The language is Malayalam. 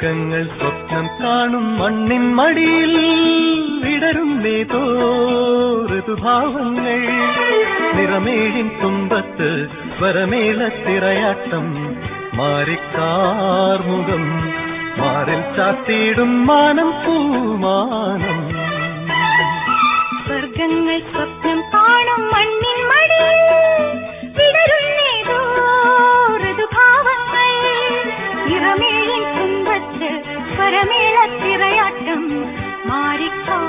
സ്വർഗങ്ങൾ സ്വപ്നം കാണും മണ്ണിൻ മടിയിൽ വിടരും നേതോ ഋതുഭാവങ്ങൾ നിറമേഴിൻ തുമ്പത്ത് സ്വരമേളത്തിറയാട്ടം മാറിക്കാർമുഖം മാറിൽ ചാത്തിയിടും മാനം പൂമാനം സ്വർഗങ്ങൾ സ്വപ്നം കാണും മണ്ണിൻ മടിയിൽ വിടരുന്നേതോ ഋതുഭാവങ്ങൾ നിറമേഴിൻ തുമ്പത്ത് സ്വരമേളത്തിറയാട്ടം മാറിക്കാ